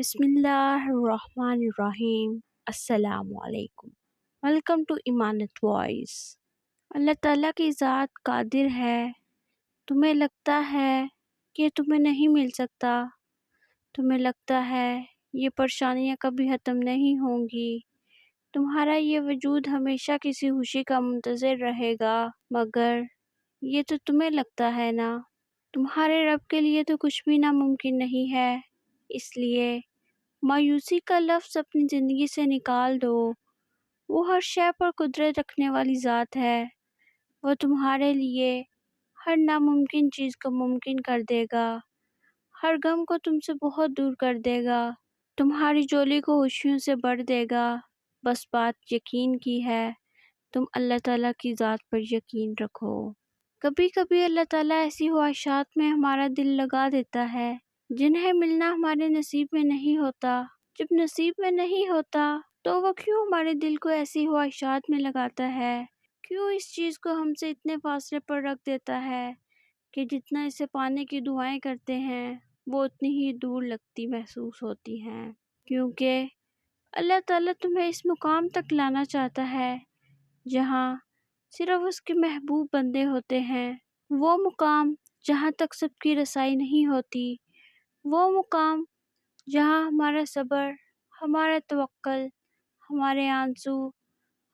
بسم اللہ الرحمن الرحیم۔ السلام علیکم۔ Welcome to Imanat voice. اللہ تعالیٰ کی ذات قادر ہے۔ تمہیں لگتا ہے کہ تمہیں نہیں مل سکتا، تمہیں لگتا ہے یہ پریشانیاں کبھی ختم نہیں ہوں گی، تمہارا یہ وجود ہمیشہ کسی خوشی کا منتظر رہے گا، مگر یہ تو تمہیں لگتا ہے نا، تمہارے رب کے لیے تو کچھ بھی ناممکن نہیں ہے۔ اس لیے مایوسی کا لفظ اپنی زندگی سے نکال دو۔ وہ ہر شے پر قدرت رکھنے والی ذات ہے۔ وہ تمہارے لیے ہر ناممکن چیز کو ممکن کر دے گا، ہر غم کو تم سے بہت دور کر دے گا، تمہاری جولی کو خوشیوں سے بھر دے گا۔ بس بات یقین کی ہے، تم اللہ تعالیٰ کی ذات پر یقین رکھو۔ کبھی کبھی اللہ تعالیٰ ایسی خواہشات میں ہمارا دل لگا دیتا ہے جنہیں ملنا ہمارے نصیب میں نہیں ہوتا۔ جب نصیب میں نہیں ہوتا تو وہ کیوں ہمارے دل کو ایسی خواہشات میں لگاتا ہے؟ کیوں اس چیز کو ہم سے اتنے فاصلے پر رکھ دیتا ہے کہ جتنا اسے پانے کی دعائیں کرتے ہیں وہ اتنی ہی دور لگتی محسوس ہوتی ہیں؟ کیونکہ اللہ تعالیٰ تمہیں اس مقام تک لانا چاہتا ہے جہاں صرف اس کے محبوب بندے ہوتے ہیں، وہ مقام جہاں تک سب کی رسائی نہیں ہوتی، وہ مقام جہاں ہمارا صبر، ہمارا توکل، ہمارے آنسو،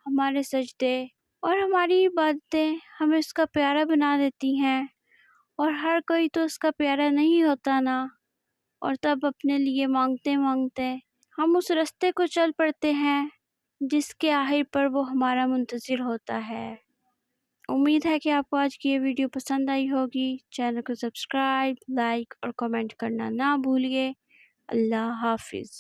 ہمارے سجدے اور ہماری عبادتیں ہمیں اس کا پیارا بنا دیتی ہیں، اور ہر کوئی تو اس کا پیارا نہیں ہوتا نا، اور تب اپنے لیے مانگتے مانگتے ہم اس راستے کو چل پڑتے ہیں جس کے آخر پر وہ ہمارا منتظر ہوتا ہے۔ امید ہے کہ آپ کو آج کی یہ ویڈیو پسند آئی ہوگی۔ چینل کو سبسکرائب، لائک اور کمنٹ کرنا نہ بھولیے۔ اللہ حافظ۔